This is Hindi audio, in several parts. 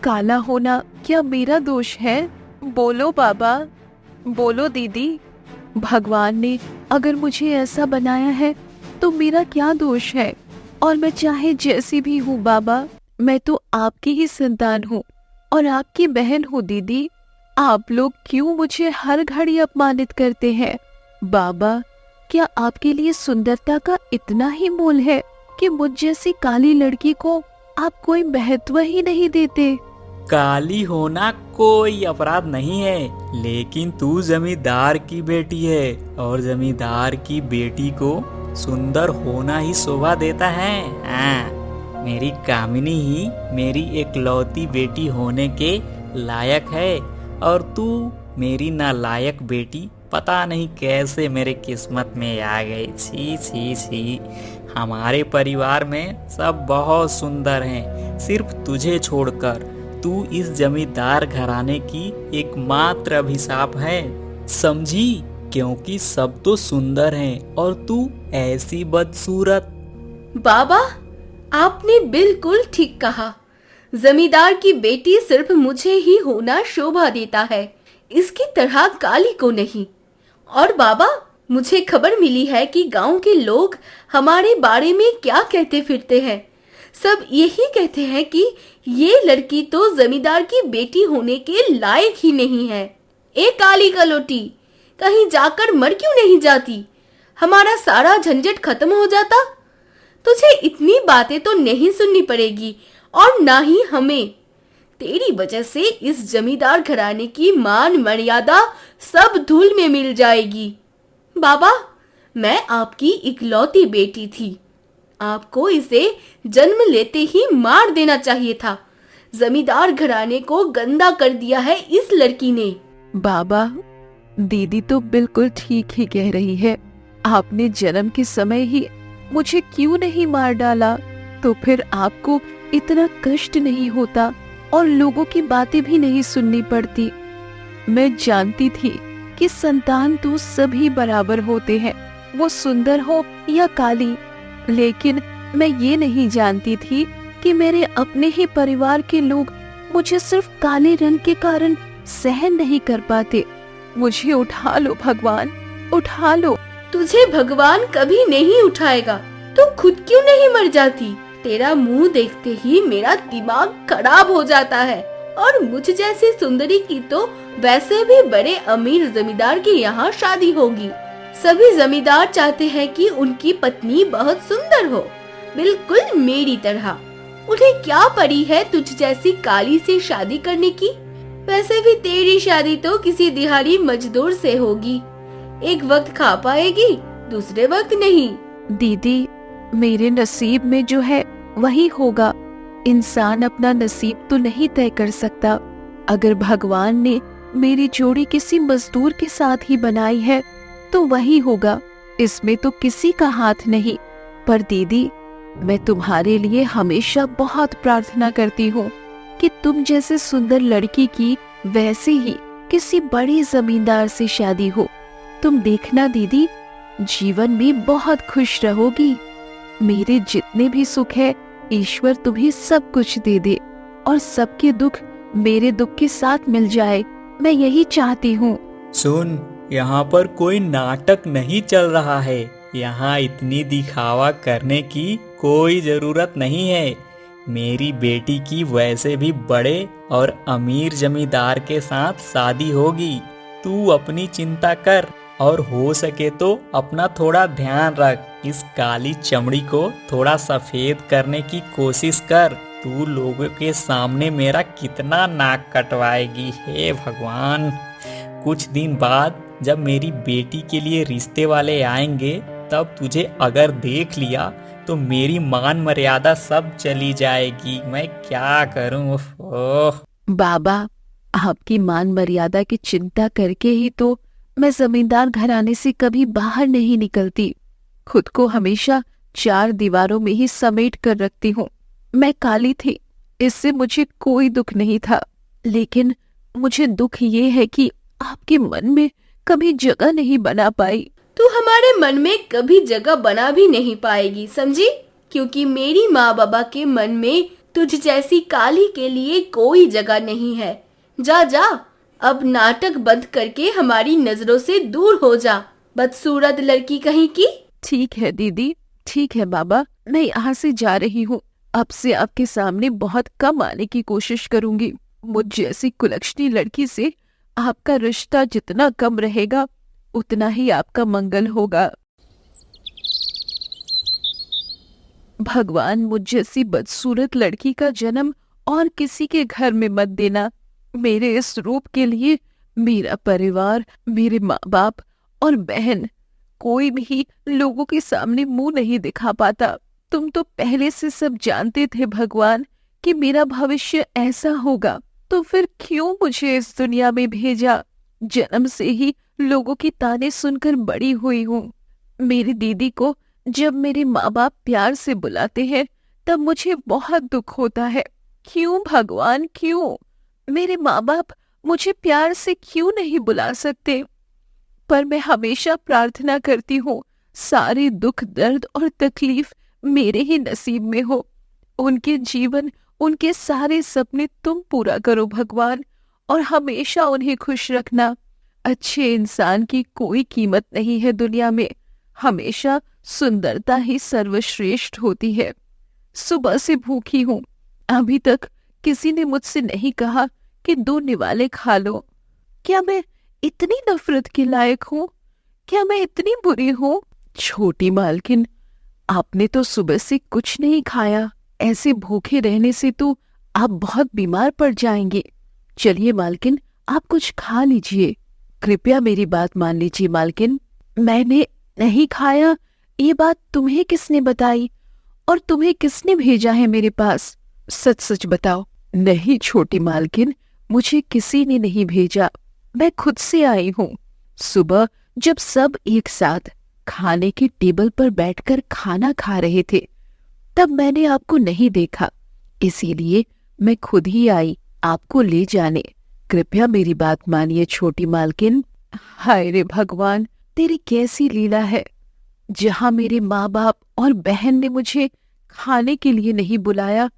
काला होना क्या मेरा दोष है? बोलो बाबा, बोलो दीदी। भगवान ने अगर मुझे ऐसा बनाया है तो मेरा क्या दोष है? और मैं चाहे जैसी भी हूँ बाबा, मैं तो आपकी ही संतान हूँ और आपकी बहन हूँ दीदी। आप लोग क्यों मुझे हर घड़ी अपमानित करते हैं? बाबा, क्या आपके लिए सुंदरता का इतना ही मोल है कि मुझ जैसी काली लड़की को आप कोई महत्व ही नहीं देते? काली होना कोई अपराध नहीं है, लेकिन तू जमींदार की बेटी है और जमींदार की बेटी को सुंदर होना ही शोभा देता है। हाँ, मेरी कामिनी ही मेरी एकलौती बेटी होने के लायक है और तू मेरी नालायक बेटी पता नहीं कैसे मेरे किस्मत में आ गई। छी छी छी। हमारे परिवार में सब बहुत सुंदर हैं, सिर्फ तुझे छोड़कर। तू इस जमींदार घराने की एकमात्र अभिशाप है, समझी? क्योंकि सब तो सुंदर हैं और तू ऐसी बदसूरत। बाबा, आपने बिल्कुल ठीक कहा। जमींदार की बेटी सिर्फ मुझे ही होना शोभा देता है, इसकी तरह काली को नहीं। और बाबा, मुझे खबर मिली है कि गांव के लोग हमारे बारे में क्या कहते फिरते हैं। सब यही कहते हैं कि ये लड़की तो जमींदार की बेटी होने के लायक ही नहीं है। ए काली कलोटी, कहीं जाकर मर क्यों नहीं जाती? हमारा सारा झंझट खत्म हो जाता। तुझे इतनी बातें तो नहीं सुननी पड़ेगी और ना ही हमें। तेरी वजह से इस जमींदार घराने की मान मर्यादा सब धूल में मिल जाएगी। बाबा, मैं आपकी इकलौती बेटी थी। आपको इसे जन्म लेते ही मार देना चाहिए था। जमींदार घराने को गंदा कर दिया है इस लड़की ने। बाबा, दीदी तो बिल्कुल ठीक ही कह रही है। आपने जन्म के समय ही मुझे क्यों नहीं मार डाला, तो फिर आपको इतना कष्ट नहीं होता और लोगों की बातें भी नहीं सुननी पड़ती। मैं जानती थी कि संतान तो सभी बराबर होते हैं, वो सुंदर हो या काली। लेकिन मैं ये नहीं जानती थी कि मेरे अपने ही परिवार के लोग मुझे सिर्फ काले रंग के कारण सहन नहीं कर पाते। मुझे उठा लो भगवान, उठा लो। तुझे भगवान कभी नहीं उठाएगा। तू खुद क्यों नहीं मर जाती? तेरा मुंह देखते ही मेरा दिमाग खराब हो जाता है। और मुझ जैसी सुंदरी की तो वैसे भी बड़े अमीर जमींदार के यहाँ शादी होगी। सभी जमींदार चाहते हैं कि उनकी पत्नी बहुत सुंदर हो, बिल्कुल मेरी तरह। उन्हें क्या पड़ी है तुझ जैसी काली से शादी करने की? वैसे भी तेरी शादी तो किसी दिहाड़ी मजदूर से होगी। एक वक्त खा पाएगी, दूसरे वक्त नहीं। दीदी, मेरे नसीब में जो है वही होगा। इंसान अपना नसीब तो नहीं तय कर सकता। अगर भगवान ने मेरी जोड़ी किसी मजदूर के साथ ही बनाई है तो वही होगा, इसमें तो किसी का हाथ नहीं। पर दीदी, मैं तुम्हारे लिए हमेशा बहुत प्रार्थना करती हूँ कि तुम जैसे सुंदर लड़की की वैसे ही किसी बड़े जमींदार से शादी हो। तुम देखना दीदी, जीवन में बहुत खुश रहोगी। मेरे जितने भी सुख है ईश्वर तुम्हें सब कुछ दे दे और सबके दुख मेरे दुख के साथ मिल जाए, मैं यही चाहती हूँ। सुन, यहाँ पर कोई नाटक नहीं चल रहा है। यहाँ इतनी दिखावा करने की कोई जरूरत नहीं है। मेरी बेटी की वैसे भी बड़े और अमीर जमींदार के साथ शादी होगी। तू अपनी चिंता कर और हो सके तो अपना थोड़ा ध्यान रख। इस काली चमड़ी को थोड़ा सफेद करने की कोशिश कर। तू लोगों के सामने मेरा कितना नाक कटवाएगी, हे भगवान। कुछ दिन बाद जब मेरी बेटी के लिए रिश्ते वाले आएंगे, तब तुझे अगर देख लिया तो मेरी मान मर्यादा सब चली जाएगी। मैं क्या करूं? ओह बाबा, आपकी मान मर्यादा की चिंता करके ही तो मैं जमींदार घराने से कभी बाहर नहीं निकलती। खुद को हमेशा 4 दीवारों में ही समेट कर रखती हूँ। मैं काली थी, इससे मुझे कोई दुख नहीं था, लेकिन मुझे दुख ये है कि आपके मन में कभी जगह नहीं बना पाई। तू हमारे मन में कभी जगह बना भी नहीं पाएगी, समझी? क्योंकि मेरी माँ बाबा के मन में तुझ जैसी काली के लिए कोई जगह नहीं है। जा जा, अब नाटक बंद करके हमारी नजरों से दूर हो जा, बदसूरत लड़की कहीं की। ठीक है दीदी, ठीक है बाबा, मैं यहाँ से जा रही हूँ। अब से आपके सामने बहुत कम आने की कोशिश करूंगी। मुझ जैसी कुलक्षणी लड़की से आपका रिश्ता जितना कम रहेगा उतना ही आपका मंगल होगा। भगवान, मुझ जैसी बदसूरत लड़की का जन्म और किसी के घर में मत देना। मेरे इस रूप के लिए मेरा परिवार, मेरे माँ बाप और बहन कोई भी लोगों के सामने मुंह नहीं दिखा पाता। तुम तो पहले से सब जानते थे भगवान कि मेरा भविष्य ऐसा होगा, तो फिर क्यों मुझे इस दुनिया में भेजा? जन्म से ही लोगों की ताने सुनकर बड़ी हुई हूँ। मेरी दीदी को जब मेरे माँ बाप प्यार से बुलाते हैं तब मुझे बहुत दुख होता है। क्यों भगवान, क्यों? मेरे माँ बाप मुझे प्यार से क्यों नहीं बुला सकते? पर मैं हमेशा प्रार्थना करती हूँ सारे दुख, दर्द और तकलीफ मेरे ही नसीब में हो। उनके जीवन, उनके सारे सपने तुम पूरा करो भगवान, और हमेशा उन्हें खुश रखना। अच्छे इंसान की कोई कीमत नहीं है दुनिया में। हमेशा सुंदरता ही सर्वश्रेष्ठ होती है। सुबह से भूखी हूँ, अभी तक किसी ने मुझसे नहीं कहा कि 2 निवाले खा लो। क्या मैं इतनी नफरत के लायक हूँ? क्या मैं इतनी बुरी हूँ? छोटी मालकिन, आपने तो सुबह से कुछ नहीं खाया। ऐसे भूखे रहने से तो आप बहुत बीमार पड़ जाएंगे। चलिए मालकिन, आप कुछ खा लीजिए। कृपया मेरी बात मान लीजिए मालकिन। मैंने नहीं खाया, ये बात तुम्हें किसने बताई और तुम्हें किसने भेजा है मेरे पास? सच सच बताओ। नहीं छोटी मालकिन, मुझे किसी ने नहीं भेजा, मैं खुद से आई हूँ। सुबह जब सब एक साथ खाने की टेबल पर बैठकर खाना खा रहे थे तब मैंने आपको नहीं देखा, इसीलिए मैं खुद ही आई आपको ले जाने। कृपया मेरी बात मानिए छोटी मालकिन। हाय रे भगवान, तेरी कैसी लीला है। जहाँ मेरे माँ बाप और बहन ने मुझे खाने के लिए नहीं बुलाया,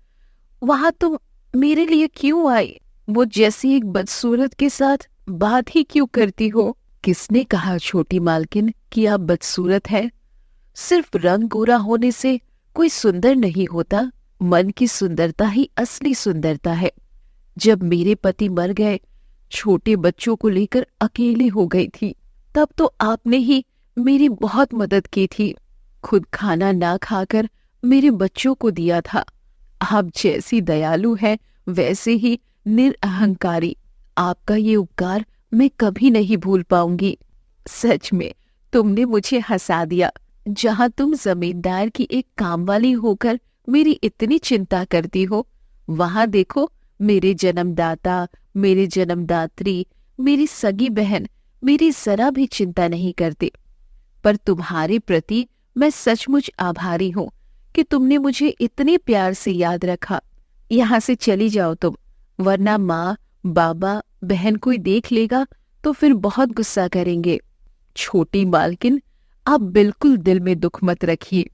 वहां तुम मेरे लिए क्यों आई? वो जैसी एक बदसूरत के साथ बात ही क्यों करती हो? किसने कहा छोटी मालकिन कि आप बदसूरत हैं? सिर्फ रंग गोरा होने से कोई सुंदर नहीं होता। मन की सुंदरता ही असली सुंदरता है। जब मेरे पति मर गए, छोटे बच्चों को लेकर अकेले हो गई थी, तब तो आपने ही मेरी बहुत मदद की थी। खुद खाना ना खाकर मेरे बच्चों को दिया था। आप जैसी दयालु है वैसे ही निरअहंकारी। आपका ये उपकार मैं कभी नहीं भूल पाऊंगी। सच में तुमने मुझे हंसा दिया। जहाँ तुम जमींदार की एक कामवाली होकर मेरी इतनी चिंता करती हो, वहां देखो मेरे जन्मदाता, मेरे जन्मदात्री, मेरी सगी बहन मेरी जरा भी चिंता नहीं करते। पर तुम्हारे प्रति मैं सचमुच आभारी हूँ कि तुमने मुझे इतने प्यार से याद रखा। यहाँ से चली जाओ तुम, वरना माँ, बाबा, बहन कोई देख लेगा तो फिर बहुत गुस्सा करेंगे। छोटी मालकिन, आप बिल्कुल दिल में दुख मत रखिए।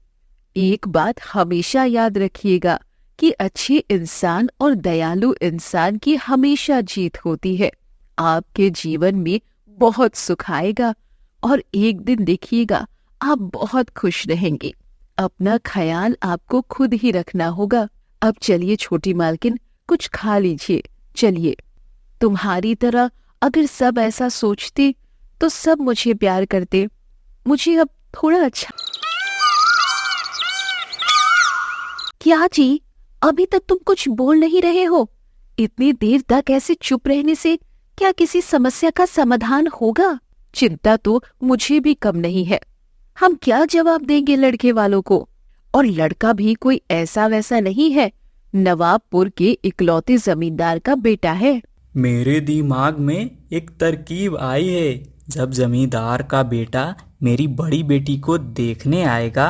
एक बात हमेशा याद रखिएगा कि अच्छे इंसान और दयालु इंसान की हमेशा जीत होती है। आपके जीवन में बहुत सुख आएगा और एक दिन देखिएगा आप बहुत खुश रहेंगे। अपना ख्याल आपको खुद ही रखना होगा। अब चलिए छोटी मालकिन, कुछ खा लीजिए। चलिए, तुम्हारी तरह अगर सब ऐसा सोचते तो सब मुझे प्यार करते। मुझे अब थोड़ा अच्छा। क्या जी, अभी तक तुम कुछ बोल नहीं रहे हो? इतनी देर तक ऐसे चुप रहने से क्या किसी समस्या का समाधान होगा? चिंता तो मुझे भी कम नहीं है। हम क्या जवाब देंगे लड़के वालों को? और लड़का भी कोई ऐसा वैसा नहीं है, नवाबपुर के इकलौते जमींदार का बेटा है। मेरे दिमाग में एक तरकीब आई है। जब जमींदार का बेटा मेरी बड़ी बेटी को देखने आएगा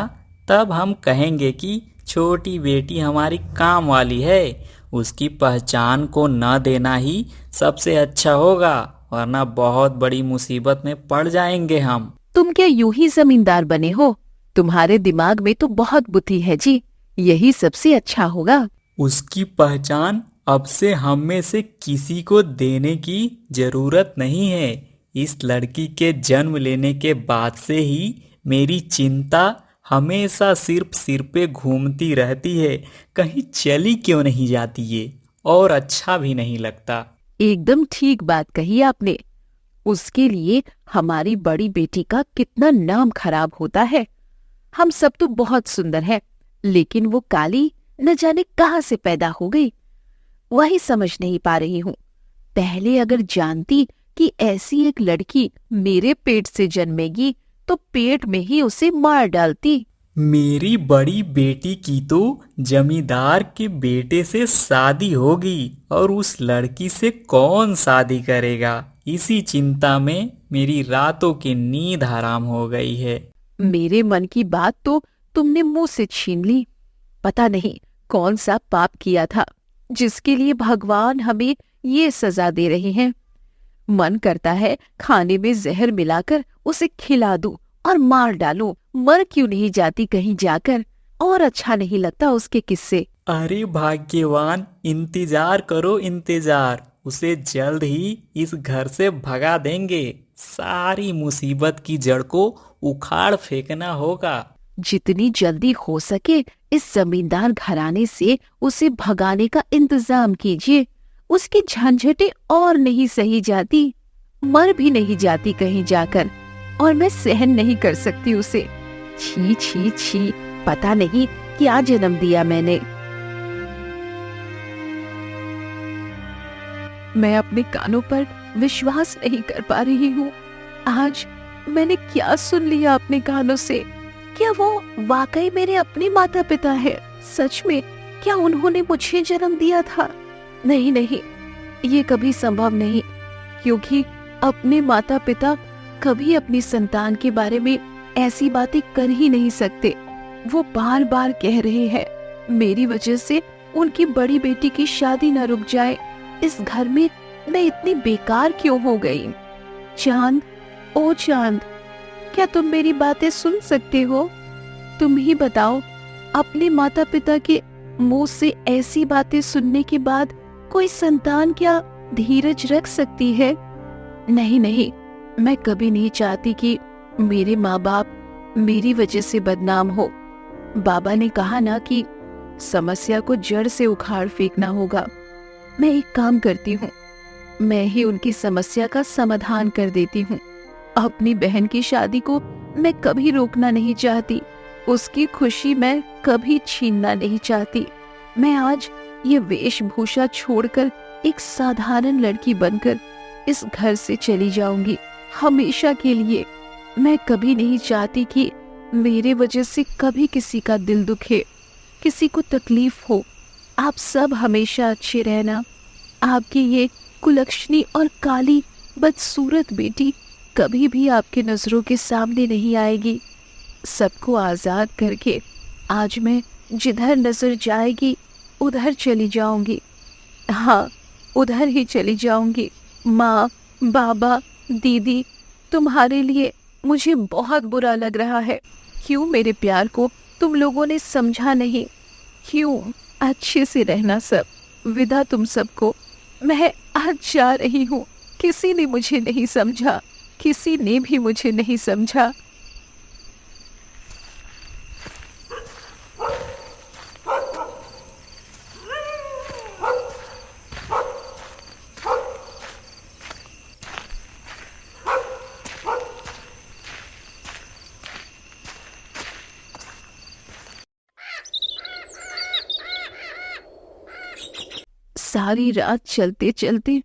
तब हम कहेंगे कि छोटी बेटी हमारी काम वाली है। उसकी पहचान को न देना ही सबसे अच्छा होगा, वरना बहुत बड़ी मुसीबत में पड़ जाएंगे हम। तुम क्या यूं ही जमींदार बने हो? तुम्हारे दिमाग में तो बहुत बुद्धि है जी, यही सबसे अच्छा होगा। उसकी पहचान अब से हम में से किसी को देने की जरूरत नहीं है। इस लड़की के जन्म लेने के बाद से ही मेरी चिंता हमेशा सिर्फ सिर पे घूमती रहती है। कहीं चली क्यों नहीं जाती ये, और अच्छा भी नहीं लगता। एकदम ठीक बात कही आपने। उसके लिए हमारी बड़ी बेटी का कितना नाम खराब होता है। हम सब तो बहुत सुंदर हैं, लेकिन वो काली न जाने कहाँ से पैदा हो गई, वही समझ नहीं पा रही हूँ। पहले अगर जानती कि ऐसी एक लड़की मेरे पेट से जन्मेगी तो पेट में ही उसे मार डालती। मेरी बड़ी बेटी की तो जमींदार के बेटे से शादी होगी, और उस लड़की से कौन शादी करेगा, इसी चिंता में मेरी रातों की नींद हराम हो गई है। मेरे मन की बात तो तुमने मुंह से छीन ली। पता नहीं कौन सा पाप किया था जिसके लिए भगवान हमें ये सजा दे रहे हैं। मन करता है खाने में जहर मिलाकर उसे खिला दूं और मार डालूं। मर क्यों नहीं जाती कहीं जाकर, और अच्छा नहीं लगता उसके किस्से। अरे भाग्यवान, इंतजार करो इंतजार, उसे जल्द ही इस घर से भगा देंगे। सारी मुसीबत की जड़ को उखाड़ फेंकना होगा। जितनी जल्दी हो सके इस जमींदार घराने से उसे भगाने का इंतजाम कीजिए। उसकी झंझटें और नहीं सही जाती, मर भी नहीं जाती कहीं जाकर, और मैं सहन नहीं कर सकती उसे। छी छी छी, पता नहीं क्या जन्म दिया मैंने। मैं अपने कानों पर विश्वास नहीं कर पा रही हूँ। आज मैंने क्या सुन लिया अपने कानों से। क्या वो वाकई मेरे अपने माता पिता है? सच में क्या उन्होंने मुझे जन्म दिया था? नहीं नहीं, ये कभी संभव नहीं, क्योंकि अपने माता पिता कभी अपनी संतान के बारे में ऐसी बातें कर ही नहीं सकते। वो बार बार कह रहे हैं मेरी वजह से उनकी बड़ी बेटी की शादी न रुक जाए। इस घर में मैं इतनी बेकार क्यों हो गई? चांद, ओ चांद, क्या तुम मेरी बातें सुन सकते हो? तुम ही बताओ, अपने माता पिता के मुंह से ऐसी बातें सुनने के बाद कोई संतान क्या धीरज रख सकती है? नहीं नहीं, मैं कभी नहीं चाहती कि मेरे माँ बाप मेरी वजह से बदनाम हो। बाबा ने कहा ना कि समस्या को जड़ से उखाड़ फेंकना होगा। मैं एक काम करती हूँ, मैं ही उनकी समस्या का समाधान कर देती हूँ। अपनी बहन की शादी को मैं कभी रोकना नहीं चाहती, उसकी खुशी मैं कभी छीनना नहीं चाहती। मैं आज ये वेशभूषा छोड़कर एक साधारण लड़की बनकर इस घर से चली जाऊंगी, हमेशा के लिए। मैं कभी नहीं चाहती कि मेरे वजह से कभी किसी का दिल दुखे, किसी को तकलीफ हो। आप सब हमेशा अच्छे रहना। आपकी ये कुलक्षणी और काली बदसूरत बेटी कभी भी आपके नजरों के सामने नहीं आएगी। सबको आजाद करके आज मैं जिधर नजर जाएगी उधर चली जाऊंगी। हाँ, उधर ही चली जाऊंगी। माँ, बाबा, दीदी, तुम्हारे लिए मुझे बहुत बुरा लग रहा है। क्यों मेरे प्यार को तुम लोगों ने समझा नहीं? क्यों? अच्छे से रहना सब। विदा तुम सबको। मैं आज जा रही हूँ। किसी ने मुझे नहीं समझा, किसी ने भी मुझे नहीं समझा। सारी रात चलते चलते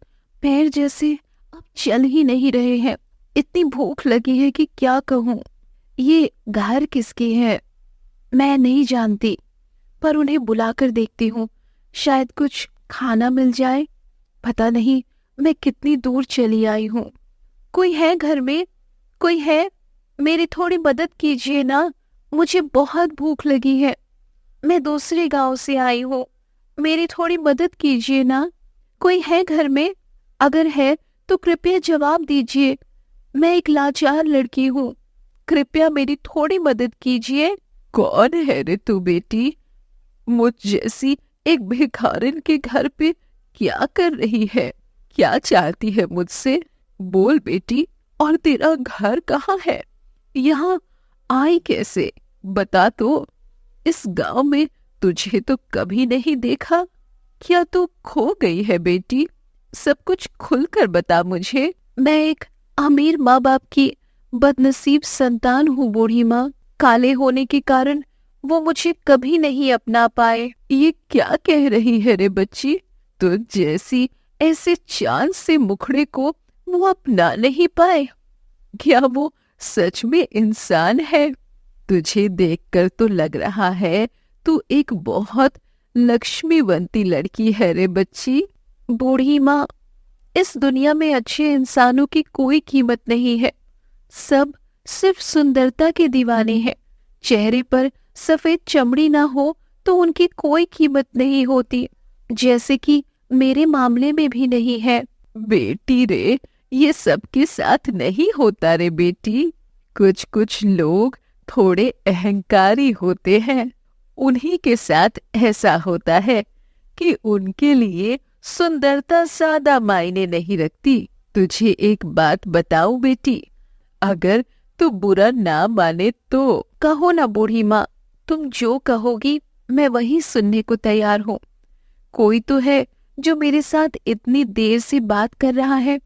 पैर जैसे अब चल ही नहीं रहे हैं। इतनी भूख लगी है कि क्या कहूँ। ये घर किसके है मैं नहीं जानती, पर उन्हें बुलाकर देखती हूँ, शायद कुछ खाना मिल जाए। पता नहीं मैं कितनी दूर चली आई हूँ। कोई है घर में? कोई है? मेरी थोड़ी मदद कीजिए ना, मुझे बहुत भूख लगी है। मैं दूसरे गांव से आई हूँ, मेरी थोड़ी मदद कीजिए ना। कोई है घर में? अगर है तो कृपया जवाब दीजिए। मैं एक लाचार लड़की हूँ, कृपया मेरी थोड़ी मदद कीजिए। कौन है रे तू बेटी? मुझ जैसी एक भिखारिन के घर पे क्या कर रही है? क्या चाहती है मुझसे? बोल बेटी, और तेरा घर कहाँ है? यहाँ आई कैसे? बता तो। इस गांव में तुझे तो कभी नहीं देखा। क्या तू खो गई है बेटी? सब कुछ खुलकर बता मुझे। मैं एक अमीर माँ बाप की बदनसीब संतान हूँ बूढ़ी माँ। काले होने के कारण वो मुझे कभी नहीं अपना पाए। ये क्या कह रही है रे बच्ची? तुझ जैसी ऐसे चांद से मुखड़े को वो अपना नहीं पाए? क्या वो सच में इंसान है? तुझे देखकर तो लग रहा है तू एक बहुत लक्ष्मीवंती लड़की है रे बच्ची। बूढ़ी माँ, इस दुनिया में अच्छे इंसानों की कोई कीमत नहीं है। सब सिर्फ सुंदरता के दीवाने हैं। चेहरे पर सफेद चमड़ी ना हो तो उनकी कोई कीमत नहीं होती, जैसे कि मेरे मामले में भी नहीं है। बेटी रे, ये सबके साथ नहीं होता रे बेटी। कुछ कुछ लोग थोड़े अहंकारी होते हैं। उन्हीं के साथ ऐसा होता है कि उनके लिए सुंदरता ज्यादा मायने नहीं रखती। तुझे एक बात बताऊं बेटी, अगर तू बुरा ना माने तो। कहो ना बूढ़ी माँ, तुम जो कहोगी मैं वही सुनने को तैयार हूँ। कोई तो है जो मेरे साथ इतनी देर से बात कर रहा है।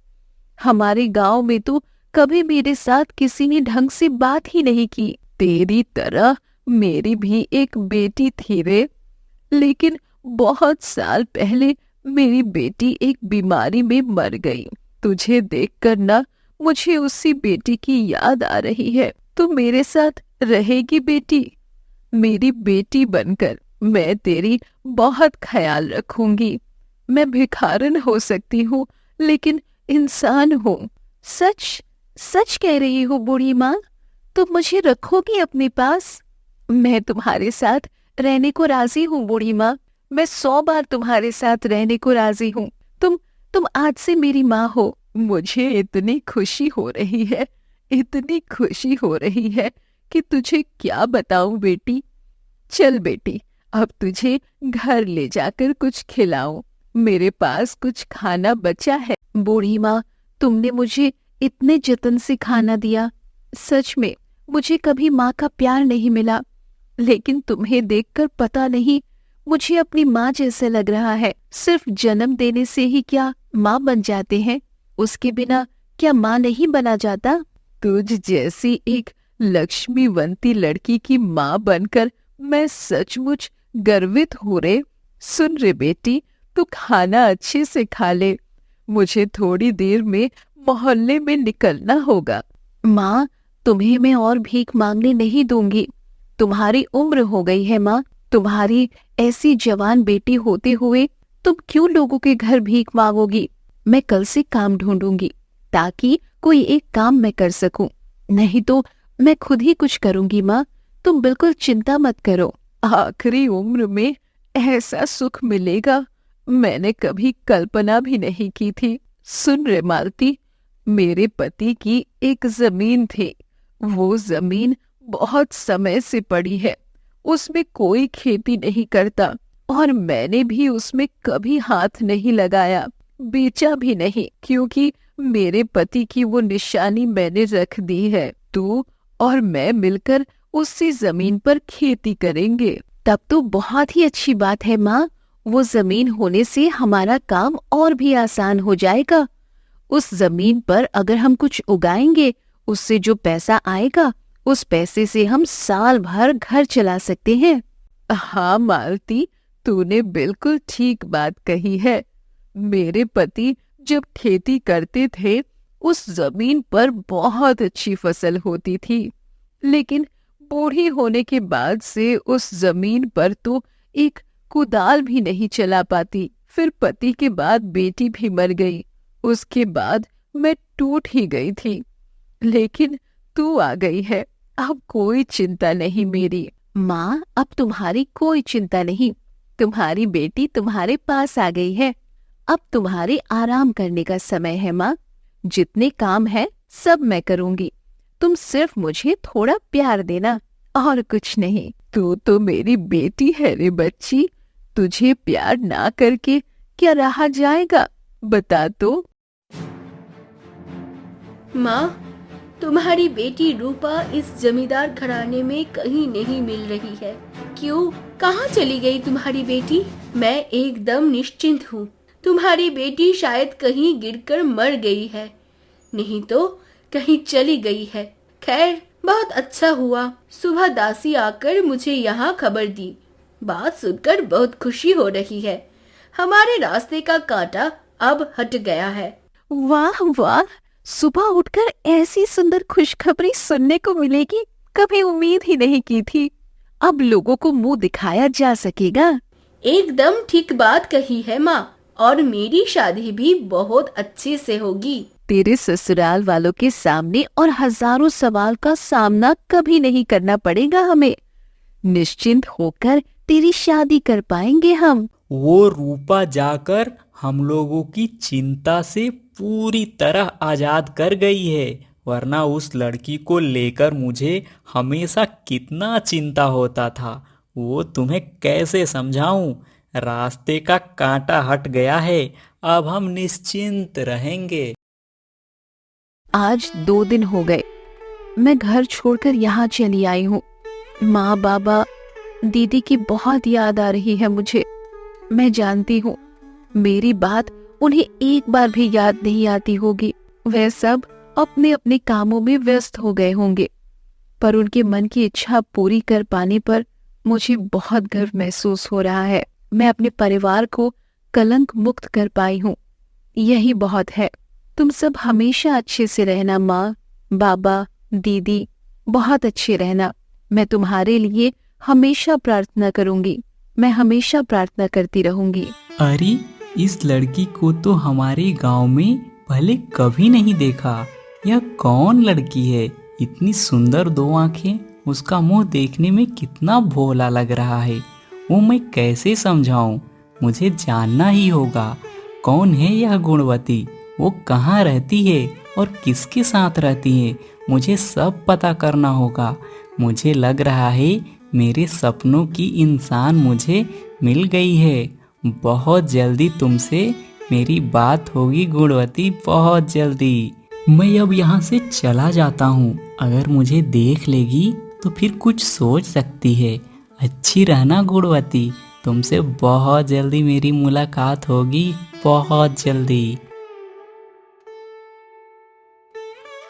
हमारे गांव में तो कभी मेरे साथ किसी ने ढंग से बात ही नहीं की। तेरी तरह मेरी भी एक बेटी थी रे, लेकिन बहुत साल पहले मेरी बेटी एक बीमारी में मर गई। तुझे देखकर ना मुझे उसी बेटी की याद आ रही है। तू मेरे साथ रहेगी बेटी? मेरी बेटी बनकर मैं तेरी बहुत ख्याल रखूंगी। मैं भिखारन हो सकती हूँ, लेकिन इंसान हूँ। सच सच कह रही हो बूढ़ी माँ? तुम मुझे रखोगी अपने पास? मैं तुम्हारे साथ रहने को राजी हूँ बूढ़ी माँ। मैं 100 बार तुम्हारे साथ रहने को राजी हूँ। तुम आज से मेरी माँ हो। मुझे इतनी खुशी हो रही है, इतनी खुशी हो रही है कि तुझे क्या बताऊं बेटी। चल बेटी, अब तुझे घर ले जाकर कुछ खिलाऊं। मेरे पास कुछ खाना बचा है। बूढ़ी माँ, तुमने मुझे इतने जतन से खाना दिया। सच में मुझे कभी माँ का प्यार नहीं मिला, लेकिन तुम्हें देखकर पता नहीं मुझे अपनी माँ जैसे लग रहा है। सिर्फ जन्म देने से ही क्या माँ बन जाते हैं? उसके बिना क्या माँ नहीं बना जाता? तुझ जैसी एक लक्ष्मीवंती लड़की की माँ बनकर मैं सचमुच गर्वित हो रे। सुन रे बेटी, तू खाना अच्छे से खा ले। मुझे थोड़ी देर में मोहल्ले में निकलना होगा। माँ, तुम्हें मैं और भीख मांगने नहीं दूंगी। तुम्हारी उम्र हो गई है माँ। तुम्हारी ऐसी जवान बेटी होते हुए तुम क्यों लोगों के घर भीख मांगोगी? मैं कल से काम ढूंढूंगी ताकि कोई एक काम मैं कर सकूं। नहीं तो मैं खुद ही कुछ करूंगी माँ। तुम बिल्कुल चिंता मत करो। आखिरी उम्र में ऐसा सुख मिलेगा मैंने कभी कल्पना भी नहीं की थी। सुन रे मालती, मेरे पति की एक जमीन थी। वो जमीन बहुत समय से पड़ी है। उसमें कोई खेती नहीं करता और मैंने भी उसमें कभी हाथ नहीं लगाया, बेचा भी नहीं, क्योंकि मेरे पति की वो निशानी मैंने रख दी है। तू और मैं मिलकर उसी जमीन पर खेती करेंगे। तब तो बहुत ही अच्छी बात है माँ। वो जमीन होने से हमारा काम और भी आसान हो जाएगा। उस जमीन पर अगर हम कुछ उगाएंगे, उससे जो पैसा आएगा उस पैसे से हम साल भर घर चला सकते हैं। हाँ मालती, तूने बिल्कुल ठीक बात कही है। मेरे पति जब खेती करते थे उस जमीन पर बहुत अच्छी फसल होती थी, लेकिन बूढ़ी होने के बाद से उस जमीन पर तो एक कुदाल भी नहीं चला पाती। फिर पति के बाद बेटी भी मर गई। उसके बाद मैं टूट ही गई थी, लेकिन तू आ गई है। अब कोई चिंता नहीं मेरी। माँ, अब तुम्हारी कोई चिंता नहीं। तुम्हारी बेटी तुम्हारे पास आ गई है। अब तुम्हारे आराम करने का समय है माँ। जितने काम है सब मैं करूँगी। तुम सिर्फ मुझे थोड़ा प्यार देना और कुछ नहीं। तू तो मेरी बेटी है रे बच्ची। तुझे प्यार ना करके क्या रहा जाएगा, बता तो। माँ, तुम्हारी बेटी रूपा इस जमींदार घराने में कहीं नहीं मिल रही है। क्यों? कहाँ चली गई तुम्हारी बेटी? मैं एकदम निश्चिंत हूँ। तुम्हारी बेटी शायद कहीं गिरकर मर गई है, नहीं तो कहीं चली गई है। खैर, बहुत अच्छा हुआ सुबह दासी आकर मुझे यहाँ खबर दी। बात सुनकर बहुत खुशी हो रही है। हमारे रास्ते का कांटा अब हट गया है। वाह वाह, सुबह उठकर ऐसी सुंदर खुशखबरी सुनने को मिलेगी, कभी उम्मीद ही नहीं की थी। अब लोगों को मुंह दिखाया जा सकेगा। एकदम ठीक बात कही है माँ, और मेरी शादी भी बहुत अच्छे से होगी। तेरे ससुराल वालों के सामने और हजारों सवाल का सामना कभी नहीं करना पड़ेगा हमें। निश्चिंत होकर तेरी शादी कर पाएंगे हम। वो रूपा जाकर हम लोगों की चिंता से पूरी तरह आजाद कर गई है, वरना उस लड़की को लेकर मुझे हमेशा कितना चिंता होता था। वो तुम्हें कैसे समझाऊं। रास्ते का कांटा हट गया है, अब हम निश्चिंत रहेंगे। आज 2 दिन हो गए मैं घर छोड़कर यहाँ चली आई हूँ। माँ बाबा दीदी की बहुत याद आ रही है मुझे। मैं जानती हूँ मेरी बात उन्हें एक बार भी याद नहीं आती होगी। वे सब अपने अपने कामों में व्यस्त हो गए होंगे, पर उनके मन की इच्छा पूरी कर पाने पर मुझे बहुत गर्व महसूस हो रहा है। मैं अपने परिवार को कलंक मुक्त कर पाई हूँ, यही बहुत है। तुम सब हमेशा अच्छे से रहना माँ, बाबा, दीदी, बहुत अच्छे रहना। मैं तुम्हारे लिए हमेशा प्रार्थना करूंगी। मैं हमेशा प्रार्थना करती रहूंगी। अरे, इस लड़की को तो हमारे गांव में पहले कभी नहीं देखा। यह कौन लड़की है? इतनी सुंदर 2 आंखें, उसका मुंह देखने में कितना भोला लग रहा है। वो मैं कैसे समझाऊं? मुझे जानना ही होगा। कौन है यह गुणवती? वो कहाँ रहती है और किसके साथ रहती है? मुझे सब पता करना होगा। मुझे लग रहा है मेरे सपनों की इंसान मुझे मिल गई है। बहुत जल्दी तुमसे मेरी बात होगी गुणवती, बहुत जल्दी। मैं अब यहाँ से चला जाता हूँ। अगर मुझे देख लेगी तो फिर कुछ सोच सकती है। अच्छी रहना गुणवती, तुमसे बहुत जल्दी मेरी मुलाकात होगी, बहुत जल्दी।